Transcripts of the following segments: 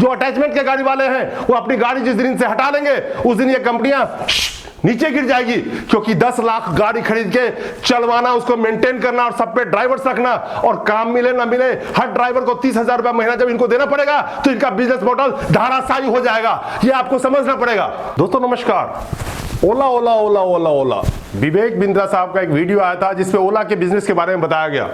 जो अटैचमेंट के गाड़ी वाले हैं वो अपनी गाड़ी जिस दिन से हटा लेंगे उस दिन ये कंपनियां नीचे गिर जाएगी, क्योंकि 10 लाख गाड़ी खरीद के चलवाना, उसको मेंटेन करना और सब पे ड्राइवर्स रखना, और काम मिले ना मिले हर ड्राइवर को 30,000 रुपया महीना जब इनको देना पड़ेगा तो इनका बिजनेस मॉडल धाराशायी हो जाएगा। ये आपको समझना पड़ेगा। दोस्तों नमस्कार। ओला ओला ओला ओला ओला विवेक बिंद्रा साहब का एक वीडियो आया था जिसपे ओला के बिजनेस के बारे में बताया गया।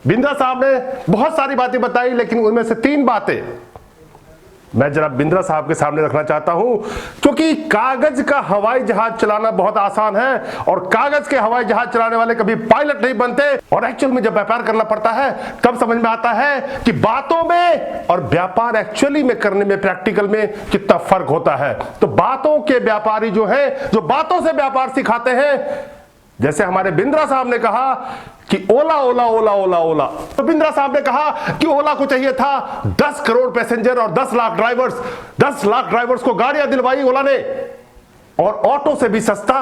बिंद्रा साहब ने बहुत सारी बातें बताई, लेकिन उनमें से 3 बातें मैं जरा बिंद्रा साहब के सामने रखना चाहता हूं, क्योंकि कागज का हवाई जहाज चलाना बहुत आसान है और कागज के हवाई जहाज चलाने वाले कभी पायलट नहीं बनते। और एक्चुअल में जब व्यापार करना पड़ता है तब समझ में आता है कि बातों में और व्यापार एक्चुअली में करने में, प्रैक्टिकल में कितना फर्क होता है। तो बातों के व्यापारी जो है, जो बातों से व्यापार सिखाते हैं, जैसे हमारे बिंद्रा साहब ने कहा कि ओला ओला ओला ओला ओला, तो बिंद्रा साहब ने कहा कि ओला को चाहिए था 10 करोड़ पैसेंजर और 10 लाख ड्राइवर्स। 10 लाख ड्राइवर्स को गाड़ियां दिलवाई ओला ने, और ऑटो से भी सस्ता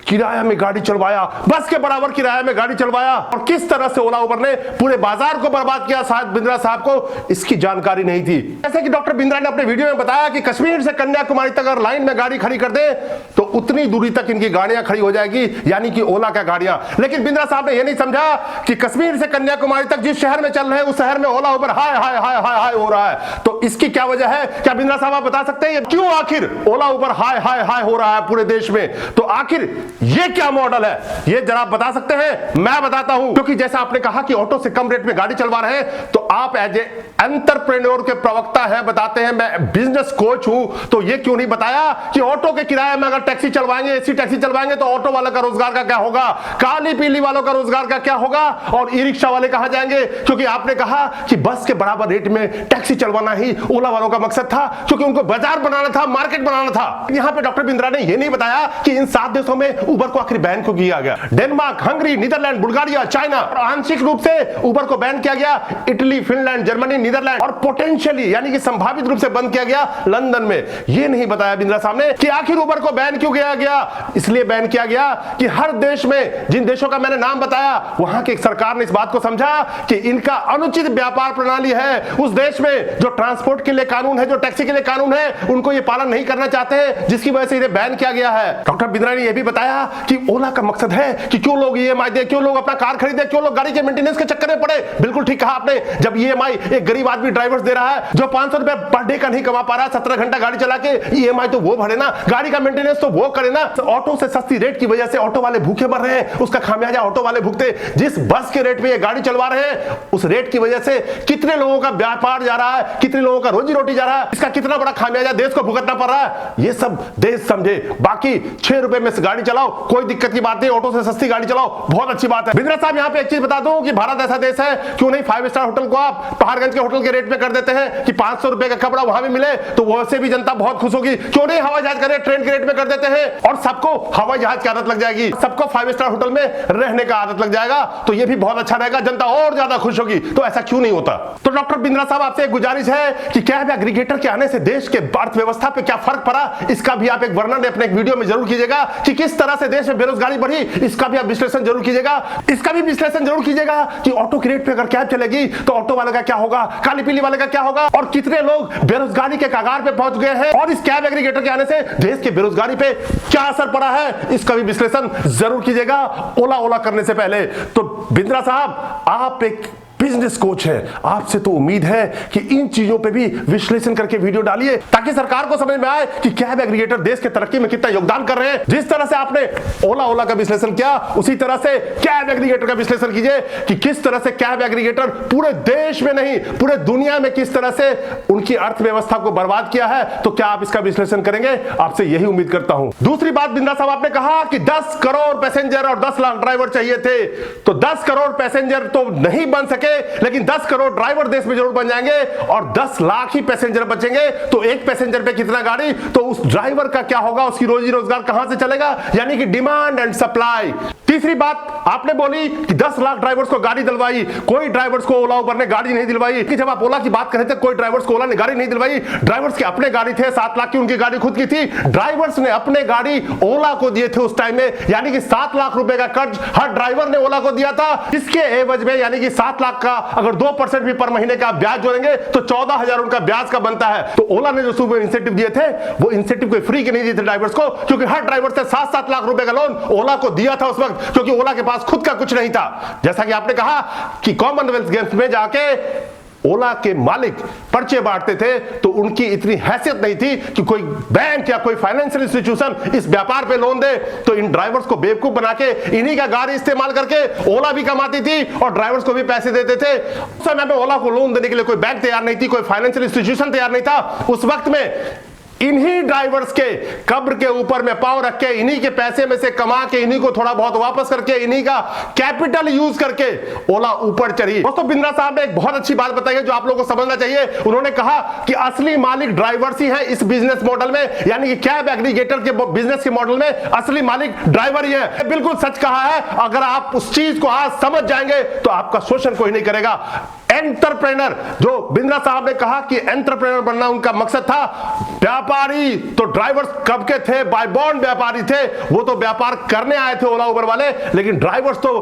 किराया में गाड़ी चलवाया, बस के बराबर किराया में गाड़ी चलवाया। और किस तरह से ओला उबर ने पूरे बाजार को बर्बाद किया, शायद बिंद्रा साहब को इसकी जानकारी नहीं थी। जैसे कि डॉक्टर बिंद्रा ने अपने वीडियो में बताया कि कश्मीर से कन्याकुमारी तक अगर लाइन में गाड़ी खड़ी कर दे तो उतनी दूरी तक इनकी गाड़ियां खड़ी हो जाएगी, यानी कि ओला का गाड़ियां। लेकिन बिंद्रा साहब ने यह नहीं समझा कि कश्मीर से कन्याकुमारी तक जिस शहर में चल रहे हैं उस शहर में ओला उबर हाय हाय हाय हाय हाय हो रहा है। तो इसकी क्या वजह है? क्या बिंद्रा साहब आप बता सकते हैं क्यों आखिर ओला उबर हाय हाय हाय हो रहा है पूरे देश में? तो आखिर ये क्या मॉडल है, ये जरा बता सकते हैं? मैं बताता हूं। क्योंकि जैसा आपने कहा कि ऑटो से कम रेट में गाड़ी चलवा रहे हैं, तो आप एज ए एंटरप्रेन्योर के प्रवक्ता है, बताते हैं मैं बिजनेस कोच हूं, तो ये क्यों नहीं बताया कि ऑटो के किराए में अगर टैक्सी चलवाएंगे, एसी टैक्सी चलवाएंगे तो ऑटो वाला का रोजगार का क्या होगा, काली पीली वालों का रोजगार का क्या होगा, और ई रिक्शा वाले कहां जाएंगे? क्योंकि आपने कहा कि बस के बराबर रेट में टैक्सी चलवाना ही ओला वालों का मकसद था, क्योंकि उनको बाजार बनाना था, मार्केट बनाना था। यहां पे डॉक्टर बिंद्रा ने यह नहीं बताया कि इन 7 देशों में उबर को आखिर बैन क्यों किया गया। Denmark, Hungary, Netherland, Bulgaria, China, और आंशिक रूप से उबर को बैन किया गया इटली, फिनलैंड, जर्मनी, नीदरलैंड, और पोटेंशियली यानी कि संभावित रूप से बंद किया गया लंदन में। यह नहीं बताया बिंद्रा साहब ने कि आखिर उबर को बैन क्यों किया गया। इसलिए बैन किया गया कि हर देश में, जिन देशों का मैंने नाम बताया, वहां की सरकार ने इस बात को समझा कि इनका अनुचित व्यापार प्रणाली है। उस देश में जो ट्रांसपोर्ट के लिए कानून है, जो टैक्सी के लिए कानून है, उनको ये पालन नहीं करना चाहते हैं, जिसकी वजह से इन्हें बैन किया गया है। डॉक्टर बिंद्रा ने यह भी बताया कि ओला का मकसद है कि क्यों लोग ईएमआई दे, क्यों लोग अपना कार खरीदे, क्यों लोग गाड़ी के मेंटेनेंस के चक्कर में पड़े। बिल्कुल ठीक कहा आपने। जब ईएमआई एक गरीब आदमी ड्राइवर्स दे रहा है जो 500 रुपए पर डे का नहीं कमा पा रहा है, 17 घंटा गाड़ी चला के, ईएमआई तो वो भरे ना, गाड़ी का मेंटेनेंस तो वो करे ना। ऑटो से सस्ती रेट की वजह से ऑटो वाले भूखे मर रहे हैं, उसका खामियाजा ऑटो वाले भुगते। जिस बस के रेट पे ये गाड़ी चलवा रहे हैं, उस रेट की वजह से कितने लोगों का व्यापार जा रहा है, कितने लोगों का रोजी रोटी जा रहा है, इसका कितना बड़ा खामियाजा देश को भुगतना पड़ रहा है, ये सब देश समझे। बाकी 6 रुपए में गाड़ी चलाओ, कोई दिक्कत की बात नहीं, ऑटो से सस्ती गाड़ी चलाओ, बहुत अच्छी बात है। बिंद्रा साहब यहां पे एक चीज बता दूं कि भारत ऐसा देश है, क्यों नहीं 5 स्टार होटल को आप पहाड़गंज के होटल के रेट में कर देते हैं कि 500 रुपए का कपड़ा वहां भी मिले, तो वैसे भी जनता बहुत खुश होगी। क्यों नहीं हवाई जहाज का रेट ट्रेन के रेट में कर देते हैं और सबको हवाई जहाज की आदत लग जाएगी, सबको 5 स्टार होटल में रहने का आदत लग जाएगा, तो ये भी बहुत अच्छा रहेगा, जनता और ज्यादा खुश होगी। तो ऐसा क्यों नहीं होता? तो डॉक्टर बिंद्रा साहब आपसे एक गुजारिश है कि कैब एग्रीगेटर के आने से देश के अर्थव्यवस्था पे क्या फर्क पड़ा, इसका भी आप एक वर्णन अपने एक वीडियो में जरूर कीजिएगा कि किस तरह से देश में बेरोजगारी बढ़ी, इसका भी आप विश्लेषण जरूर कीजिएगा। इसका भी विश्लेषण जरूर कीजिएगा कि ऑटो के रेट पे अगर कैब चलेगी तो ऑटो वाले का क्या होगा, काली पीली वाले का क्या होगा, और कितने लोग बेरोजगारी के कगार पे पहुंच गए हैं, और इस कैब एग्रीगेटर के आने से देश के बेरोजगारी पे क्या असर पड़ा है, इसका भी विश्लेषण जरूर कीजिएगा ओला ओला करने से पहले। तो बिंद्रा साहब, आप एक बिजनेस कोच है, आपसे तो उम्मीद है कि इन चीजों पे भी विश्लेषण करके वीडियो डालिए, ताकि सरकार को समझ में आए कि कैब एग्रीगेटर देश के तरक्की में कितना योगदान कर रहे हैं। जिस तरह से आपने ओला ओला का विश्लेषण किया, उसी तरह से कैब एग्रीगेटर का विश्लेषण कीजिए कि किस तरह से कैब एग्रीगेटर पूरे देश में नहीं, पूरे दुनिया में किस तरह से उनकी अर्थव्यवस्था को बर्बाद किया है। तो क्या आप इसका विश्लेषण करेंगे? आपसे यही उम्मीद करता हूं। दूसरी बात, बिंद्रा साहब आपने कहा कि 10 करोड़ पैसेंजर और 10 लाख ड्राइवर चाहिए थे, तो 10 करोड़ पैसेंजर तो नहीं बन सके, लेकिन 10 करोड़ ड्राइवर देश में जरूर बन जाएंगे और 10 लाख ही पैसेंजर बचेंगे। तो एक पैसेंजर पे कितना गाड़ी, तो उस ड्राइवर का क्या होगा, उसकी रोजी रोजगार कहां से चलेगा, यानी कि डिमांड एंड सप्लाई। तीसरी बात आपने बोली कि 10 लाख ड्राइवर्स को गाड़ी दिलवाई, कोई ड्राइवर्स को ओला उबर ने गाड़ी नहीं दिलवाई। कि जब आप ओला की बात कर रहे थे, कोई ड्राइवर्स को ओला ने गाड़ी नहीं दिलवाई, ड्राइवर्स के अपने गाड़ी थे, 7 लाख की उनकी गाड़ी खुद की थी, ड्राइवर्स ने अपने गाड़ी ओला को दिए थे उस टाइम में, यानी कि 7 लाख रुपए का कर्ज हर ड्राइवर ने ओला को दिया था। इसके एवज में यानी कि 7 लाख का अगर 2% भी पर महीने का ब्याज जोड़ेंगे तो 14,000 उनका ब्याज का बनता है। तो ओला ने जो सुबह इंसेंटिव दिए थे वो इंसेंटिव कोई फ्री के नहीं दिए थे ड्राइवर्स को, क्योंकि हर ड्राइवर से 7-7 लाख रुपए का लोन ओला को दिया था उस वक्त, क्योंकि ओला के पास खुद का कुछ नहीं था। जैसा कि आपने कहा कि कॉमनवेल्थ गेम्स में जाके ओला के मालिक पर्चे बांटते थे तो उनकी इतनी हैसियत नहीं थी कि कोई बैंक या कोई फाइनेंशियल इंस्टीट्यूशन इस व्यापार पे लोन दे। तो इन ड्राइवर्स को बेवकूफ बना के इन्हीं का गाड़ी इस्तेमाल करके ओला भी कमाती थी और ड्राइवर्स को भी पैसे देते थे। उस समय में ओला को लोन देने के लिए कोई बैंक तैयार नहीं थी, कोई फाइनेंशियल इंस्टीट्यूशन तैयार नहीं था। उस वक्त में इन्हीं ड्राइवर्स के कब्र के ऊपर में पांव रख के इन्हीं के पैसे में से कमा के इन्हीं को थोड़ा बहुत वापस करके इन्हीं का कैपिटल यूज करके ओला ऊपर चढ़ी। दोस्तों बिंद्रा साहब ने एक बहुत अच्छी बात बताई है जो आप लोगों को समझना चाहिए। उन्होंने कहा कि असली मालिक ड्राइवर्स ही हैं इस बिजनेस मॉडल में, यानी कि कैब एग्रीगेटर के बिजनेस के मॉडल में असली मालिक ड्राइवर ही है। बिल्कुल सच कहा है। अगर आप उस चीज को आज समझ जाएंगे तो आपका शोषण कोई नहीं करेगा। एंटरप्रेनर, जो बिंद्रा साहब ने कहा कि एंटरप्रेनर बनना उनका मकसद था। व्यापारी तो ड्राइवर्स कब के थे, बाय बॉन्ड व्यापारी थे, वो तो व्यापार करने आए थे ओला उबर वाले, लेकिन ड्राइवर्स तो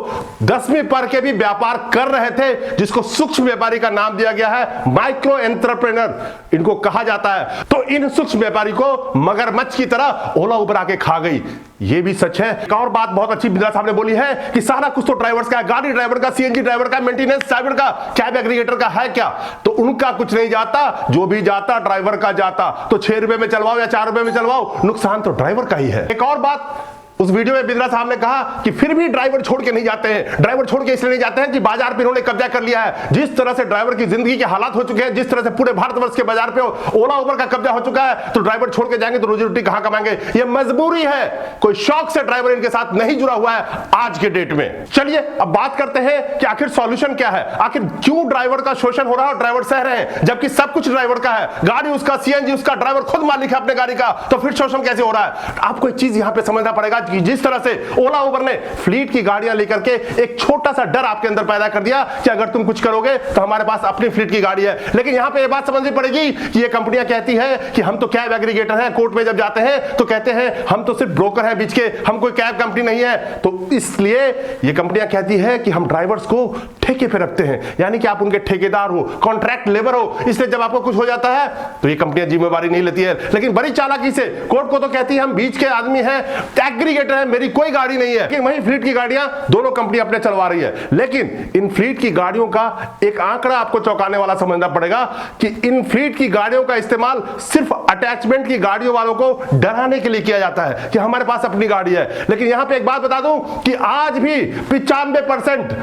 10वीं पढ़ के भी व्यापार कर रहे थे, जिसको सूक्ष्म व्यापारी का नाम दिया गया है, माइक्रो एंटरप्रेनर इनको कहा जाता है। तो इन सूक्ष्म व्यापारी को मगरमच्छ की तरह ओला उबर आके खा गई, ये भी सच है। एक और बात बहुत अच्छी बिंद्रा साहब ने बोली है कि सारा कुछ तो ड्राइवर्स का है, गाड़ी ड्राइवर का, सीएनजी ड्राइवर का, मेंटेनेंस ड्राइवर का, कैब एग्रीगेटर का है क्या? तो उनका कुछ नहीं जाता, जो भी जाता ड्राइवर का जाता। तो 6 रुपए में चलवाओ या 4 रुपए में चलवाओ, नुकसान तो ड्राइवर का ही है। एक और बात उस वीडियो में बिंद्रा साहब ने कहा कि फिर भी ड्राइवर छोड़ के नहीं जाते हैं। ड्राइवर छोड़ के इसलिए नहीं जाते हैं कि बाजार पे इन्होंने कब्जा कर लिया है। जिस तरह से ड्राइवर की जिंदगी के हालात हो चुके हैं, जिस तरह से पूरे भारतवर्ष के बाजार पे ओला उबर का कब्जा हो चुका है, तो ड्राइवर छोड़ के जाएंगे तो रोजी रोटी कहां कमाएंगे? ये मजबूरी है, कोई शौक से ड्राइवर इनके साथ नहीं जुड़ा हुआ है आज के डेट में। चलिए अब बात करते हैं कि आखिर सॉल्यूशन क्या है, आखिर क्यों ड्राइवर का शोषण हो रहा है और ड्राइवर सह रहे हैं, जबकि सब कुछ ड्राइवर का है, गाड़ी उसका, सीएनजी उसका, ड्राइवर खुद मालिक है अपने गाड़ी का, तो फिर शोषण कैसे हो रहा है? आपको एक चीज यहां पे समझना पड़ेगा कि जिस तरह से ओला उबर ने फ्लीट की गाड़ियां लेकर के एक छोटा सा डर आपके अंदर पैदा कर दिया कि अगर तुम कुछ करोगे तो हमारे पास अपनी फ्लीट की गाड़ी है, लेकिन यहां पे ये बात समझनी पड़ेगी कि ये कंपनियां कहती है कि हम तो कैब एग्रीगेटर हैं, कोर्ट में जब जाते हैं तो कहते हैं हम तो सिर्फ ब्रोकर हैं बीच के, हम कोई कैब कंपनी नहीं है। तो इसलिए ये कंपनियां कहती है कि हम ड्राइवर्स को ठेके पे रखते हैं, यानी कि आप उनके ठेकेदार हो, कॉन्ट्रैक्ट लेबर हो, इसलिए जब आपको कुछ हो जाता है तो ये कंपनियां जिम्मेवारी नहीं लेती है। लेकिन बड़ी चालाकी से कोर्ट को तो कहती है हम बीच के आदमी हैं, एग्रीगेटर है, मेरी कोई गाड़ी नहीं है, कि वही फ्लीट की गाड़ियां दोनों कंपनी अपने चलवा रही है। लेकिन इन फ्लीट की गाड़ियों का एक आंकड़ा आपको चौंकाने वाला समझना पड़ेगा कि इन फ्लीट की गाड़ियों का इस्तेमाल सिर्फ अटैचमेंट की गाड़ियों वालों को डराने के लिए किया जाता है कि हमारे पास अपनी गाड़ी है। लेकिन यहां पे एक बात बता दूं कि आज भी 95%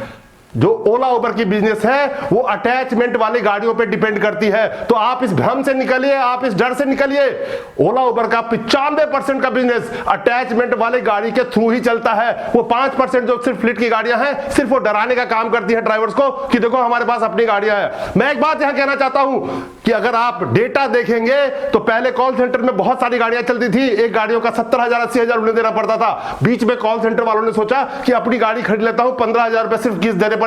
जो ओला उबर की बिजनेस है वो अटैचमेंट वाली गाड़ियों पे डिपेंड करती है। तो आप इस भ्रम से निकलिए, आप इस डर से निकलिए। ओला उबर का 95% का बिजनेस अटैचमेंट वाली गाड़ी के थ्रू ही चलता है। वो 5% जो सिर्फ फ्लीट की गाड़ियां हैं, सिर्फ वो डराने का काम करती है ड्राइवर्स को कि देखो हमारे पास अपनी गाड़ियां हैं। मैं एक बात यहां कहना चाहता हूं कि अगर आप डेटा देखेंगे तो पहले कॉल सेंटर में बहुत सारी गाड़ियां चलती थी, एक गाड़ियों का 70,000 80,000 उन्हें देना पड़ता था। बीच में कॉल सेंटर वालों ने सोचा कि अपनी गाड़ी खरीद लेता हूं, 15,000 रुपए सिर्फ किस्त देने पड़ेंगे।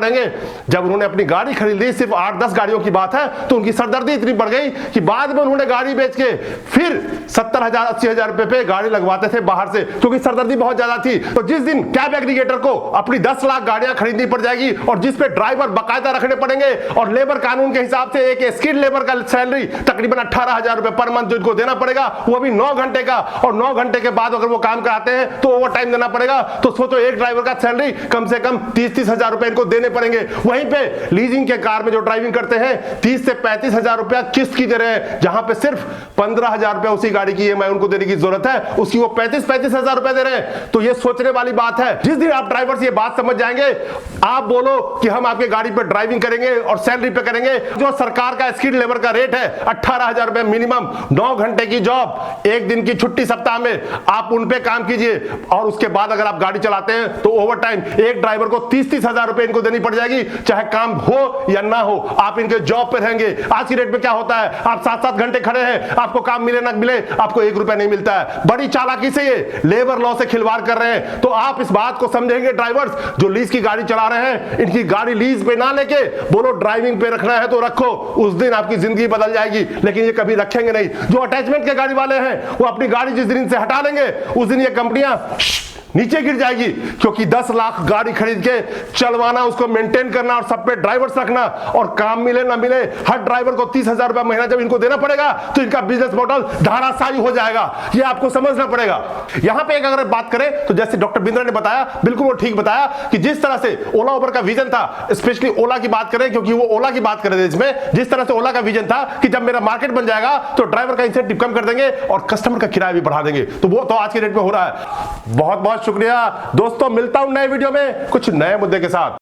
जब उन्होंने अपनी गाड़ी खरीद ली, सिर्फ 8-10 गाड़ियों की बात है, तो उनकी सरदर्दी इतनी बढ़ गई कि बाद में उन्होंने गाड़ी बेच के फिर 70,000 80,000 रुपए पे गाड़ी लगवाते थे बाहर से, क्योंकि सरदर्दी बहुत ज्यादा थी। तो जिस दिन कैब एग्रीगेटर को अपनी 10 लाख गाड़ियां खरीदनी पड़ जाएगी और जिस पे ड्राइवर बाकायदा रखने पड़ेंगे और लेबर कानून के हिसाब से एक स्किल्ड लेबर का सैलरी तकरीबन 18,000 रुपए पर मंथ जो देना पड़ेगा, वो भी 9 घंटे का, और 9 घंटे के बाद अगर वो काम कराते हैं तो ओवर टाइम देना पड़ेगा। तो सोचो एक ड्राइवर का सैलरी कम से कम 30-30,000 रुपए इनको देने पड़ेंगे। वहीं पे लीजिंग के कार में जो ड्राइविंग करते हैं 30 से 35,000 रुपया किस्त की दे रहे हैं, जहां पे सिर्फ 15,000 रुपया उसी गाड़ी की ईएमआई उनको देने की जरूरत है, उसकी वो 35,000 रुपए दे रहे हैं। तो ये सोचने वाली बात है। जिस दिन आप ड्राइवर्स ये बात समझ जाएंगे, आप बोलो कि हम आपके गाड़ी पर ड्राइविंग करेंगे और सैलरी पे करेंगे, जो सरकार का स्किल्ड लेबर का रेट है 18,000 रुपए मिनिमम, 9 घंटे की जॉब, 1 दिन की छुट्टी सप्ताह में, आप उन पे काम कीजिए और उसके बाद अगर आप गाड़ी चलाते हैं तो ओवर टाइम एक ड्राइवर को 30,000 रुपए इनको देनी पड़ जाएगी, चाहे काम हो या ना हो, आप इनके जॉब पे रहेंगे। आज की डेट में क्या होता है, आप 7-7 घंटे खड़े हैं, आपको काम मिले ना मिले, आपको 1 रुपया नहीं मिलता है। बड़ी चालाकी से ये लेबर लॉ से खिलवाड़ कर रहे हैं। तो आप इस बात को समझेंगे ड्राइवर्स जो लीज की गाड़ी चला रहे हैं, इनकी गाड़ी लीज पे ना लेके बोलो ड्राइविंग पे रखना है तो रखो, उस दिन आपकी जिंदगी बदल जाएगी। लेकिन ये कभी रखेंगे नहीं। जो अटैचमेंट के गाड़ी वाले हैं वो अपनी गाड़ी जिस दिन से हटा लेंगे उस दिन ये कंपनियां नीचे गिर जाएगी, क्योंकि 10 लाख गाड़ी खरीद के चलवाना, उसको मेंटेन करना और सब पे ड्राइवर्स रखना, और काम मिले ना मिले हर ड्राइवर को 30,000 रुपया महीना जब इनको देना पड़ेगा तो इनका बिजनेस मॉडल धराशायी हो जाएगा। यह आपको समझना पड़ेगा। यहां पे अगर बात करें तो जैसे डॉक्टर बिंद्रा ने बताया, बिल्कुल वो ठीक बताया कि जिस तरह से ओला उबर का विजन था, स्पेशली ओला की बात करें क्योंकि वो ओला की बात कर रहे थे इसमें, जिस तरह से ओला का विजन था कि जब मेरा मार्केट बन जाएगा तो ड्राइवर का इंसेंटिव कम कर देंगे और कस्टमर का किराया भी बढ़ा देंगे, तो वो तो आज के डेट में हो रहा है। बहुत बहुत शुक्रिया दोस्तों, मिलता हूं नए वीडियो में कुछ नए मुद्दे के साथ।